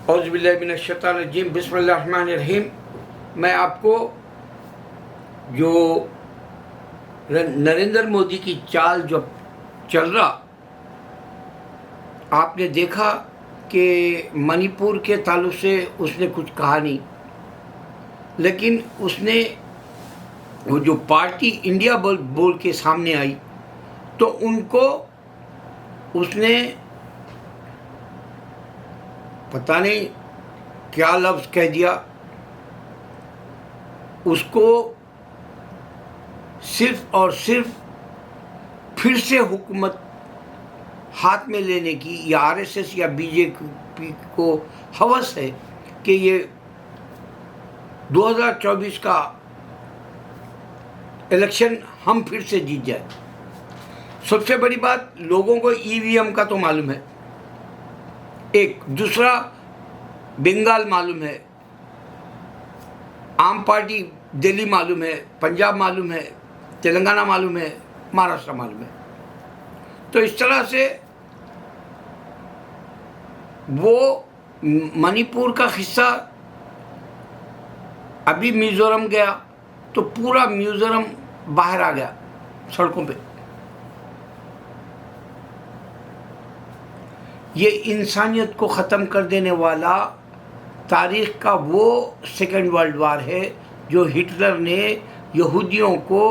औज़ुबिल्लाहिमिनश्शैतानिर्रजीम बिस्मिल्लाहिर्रहमानिर्रहीम। मैं आपको जो नरेंद्र मोदी की चाल जो चल रहा, आपने देखा कि मणिपुर के ताल्लुक से उसने कुछ कहा नहीं, लेकिन उसने वो जो पार्टी इंडिया बोल के सामने आई तो उनको उसने पता नहीं क्या लफ्ज़ कह दिया। उसको सिर्फ और सिर्फ फिर से हुकूमत हाथ में लेने की या आरएसएस या बीजेपी को हवस है कि ये 2024 का इलेक्शन हम फिर से जीत जाए। सबसे बड़ी बात, लोगों को ईवीएम का तो मालूम है, एक दूसरा बंगाल मालूम है, आम पार्टी दिल्ली मालूम है, पंजाब मालूम है, तेलंगाना मालूम है, महाराष्ट्र मालूम है। तो इस तरह से वो मणिपुर का हिस्सा अभी मिजोरम गया तो पूरा मिजोरम बाहर आ गया सड़कों पे। ये इंसानियत को ख़त्म कर देने वाला तारीख़ का वो सेकेंड वर्ल्ड वार है जो हिटलर ने यहूदियों को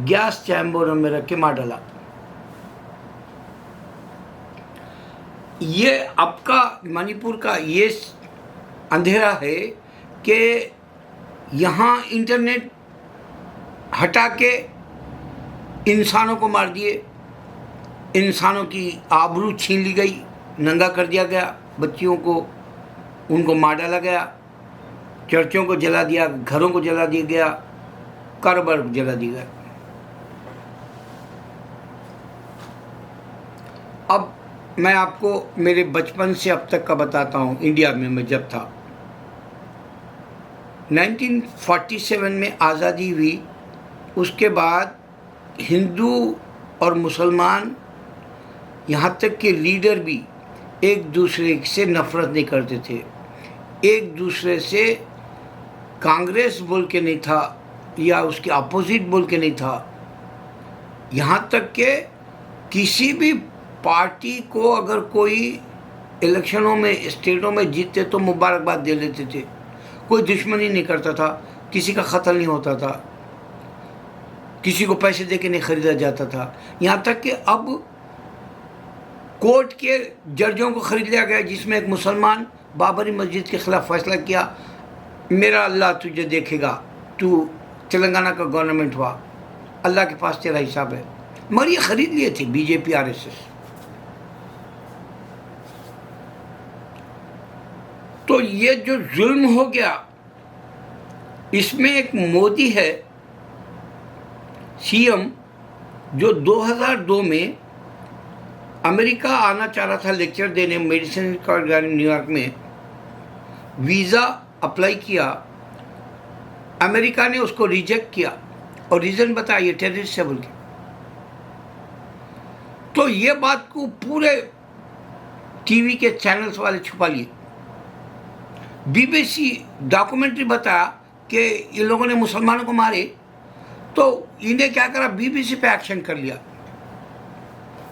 गैस चैम्बरों में रख के मार डाला। ये आपका मणिपुर का ये अंधेरा है कि यहाँ इंटरनेट हटा के इंसानों को मार दिए, इंसानों की आबरू छीन ली गई, नंगा कर दिया गया, बच्चियों को उनको मार डाला गया, चर्चों को जला दिया, घरों को जला दिया गया, कारोबार को जला दिया गया। अब मैं आपको मेरे बचपन से अब तक का बताता हूँ। इंडिया में मैं जब था 1947 में आज़ादी हुई, उसके बाद हिंदू और मुसलमान यहाँ तक के लीडर भी एक दूसरे से नफ़रत नहीं करते थे। एक दूसरे से कांग्रेस बोल के नहीं था या उसके अपोजिट बोल के नहीं था। यहाँ तक के किसी भी पार्टी को अगर कोई इलेक्शनों में स्टेटों में जीतते तो मुबारकबाद दे लेते थे, कोई दुश्मनी नहीं करता था, किसी का कत्ल नहीं होता था, किसी को पैसे दे के नहीं ख़रीदा जाता था। यहाँ तक कि अब कोर्ट के जजों को ख़रीद लिया गया, जिसमें एक मुसलमान बाबरी मस्जिद के ख़िलाफ़ फैसला किया, मेरा अल्लाह तुझे देखेगा, तू तेलंगाना का गवर्नमेंट हुआ, अल्लाह के पास तेरा हिसाब है। मगर ये ख़रीद लिए थे बीजेपी आरएसएस। तो ये जो जुल्म हो गया, इसमें एक मोदी है सीएम जो 2002 में अमेरिका आना चाह रहा था लेक्चर देने, मेडिसिन कॉलेज न्यूयॉर्क में वीज़ा अप्लाई किया, अमेरिका ने उसको रिजेक्ट किया और रीज़न बताया टेररिस्ट है बोल के। तो ये बात को पूरे टीवी के चैनल्स वाले छुपा लिए। बीबीसी डॉक्यूमेंट्री बताया कि ये लोगों ने मुसलमानों को मारे, तो इन्हें क्या करा, बीबीसी पे एक्शन कर लिया।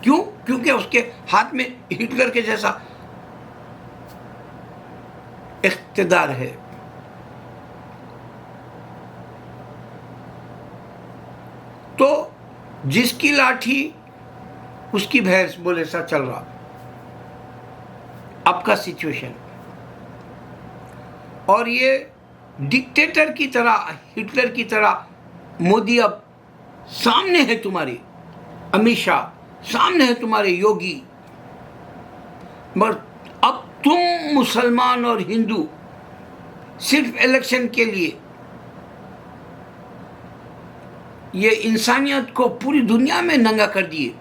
क्यों? क्योंकि उसके हाथ में हिटलर के जैसा इख्तिदार है। तो जिसकी लाठी उसकी भैंस बोले सा चल रहा अब का सिचुएशन। और ये डिक्टेटर की तरह, हिटलर की तरह मोदी अब सामने है तुम्हारे, अमित शाह सामने है तुम्हारे, योगी। मगर अब तुम मुसलमान और हिंदू सिर्फ इलेक्शन के लिए ये इंसानियत को पूरी दुनिया में नंगा कर दिए,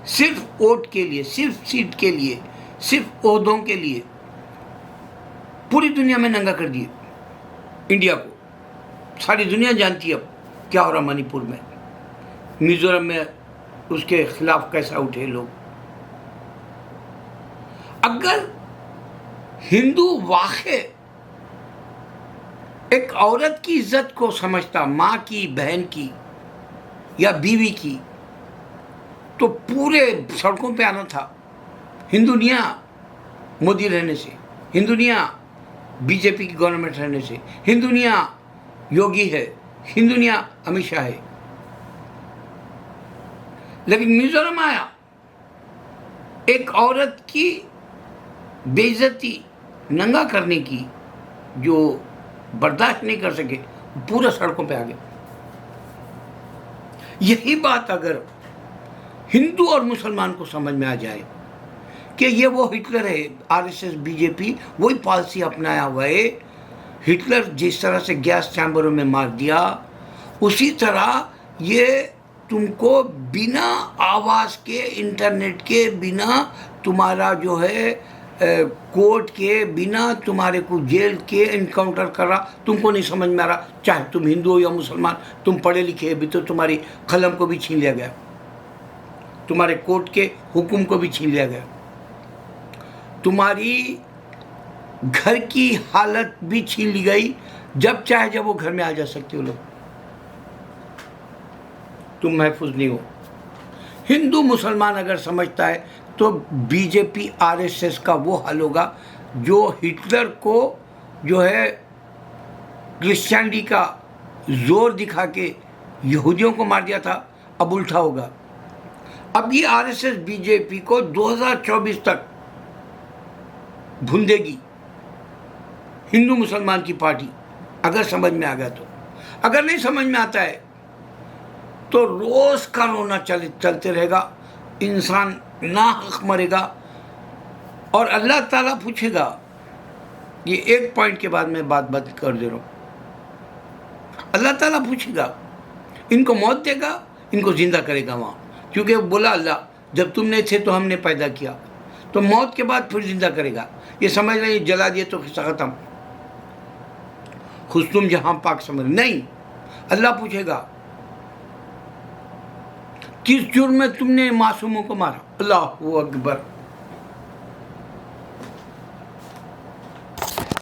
सिर्फ वोट के लिए, सिर्फ सीट के लिए, सिर्फ ओहदों के लिए पूरी दुनिया में नंगा कर दिए इंडिया को। सारी दुनिया जानती है अब क्या हो रहा मणिपुर में, मिजोरम में उसके खिलाफ कैसा उठे लोग। अगर हिंदू वाकई एक औरत की इज्जत को समझता, माँ की, बहन की या बीवी की, तो पूरे सड़कों पे आना था। हिंदुनिया मोदी रहने से, हिंदुनिया बीजेपी की गवर्नमेंट रहने से, हिंदुनिया योगी है, हिंदुनिया अमित शाह है। लेकिन मिजोरम आया, एक औरत की बेइज्जती नंगा करने की जो बर्दाश्त नहीं कर सके, पूरे सड़कों पे आ गए। यही बात अगर हिंदू और मुसलमान को समझ में आ जाए कि ये वो हिटलर है, आरएसएस बीजेपी वही पॉलिसी अपनाया हुआ है। हिटलर जिस तरह से गैस चैम्बरों में मार दिया, उसी तरह ये तुमको बिना आवाज़ के, इंटरनेट के बिना, तुम्हारा जो है कोर्ट के बिना, तुम्हारे को जेल के इनकाउंटर कर रहा। तुमको नहीं समझ में आ रहा, चाहे तुम हिंदू हो या मुसलमान, तुम पढ़े लिखे भी तो तुम्हारी कलम को भी छीन लिया गया, तुम्हारे कोर्ट के हुक्म को भी छीन लिया गया, तुम्हारी घर की हालत भी छीन ली गई। जब चाहे जब वो घर में आ जा सकते हो लोग, तुम महफूज नहीं हो। हिंदू मुसलमान अगर समझता है तो बीजेपी आरएसएस का वो हाल होगा जो हिटलर को जो है क्रिश्चियनिटी का जोर दिखा के यहूदियों को मार दिया था, अब उल्टा होगा। अब ये आरएसएस बीजेपी को 2024 तक भूंदेगी, हिंदू मुसलमान की पार्टी, अगर समझ में आ गया तो। अगर नहीं समझ में आता है तो रोज का रोना चलते रहेगा, इंसान नाहक मरेगा और अल्लाह ताला पूछेगा। ये एक पॉइंट के बाद मैं बात कर दे रहा हूँ। अल्लाह ताला पूछेगा, इनको मौत देगा, इनको जिंदा करेगा वहाँ, क्योंकि बोला अल्लाह जब तुम नहीं थे तो हमने पैदा किया, तो मौत के बाद फिर जिंदा करेगा। ये समझ रहे जला दिए तो किस्सा खत्म, खुश तुम जहां पाक समझ नहीं। अल्लाह पूछेगा किस जुर्म में तुमने मासूमों को मारा। अल्लाहू अकबर।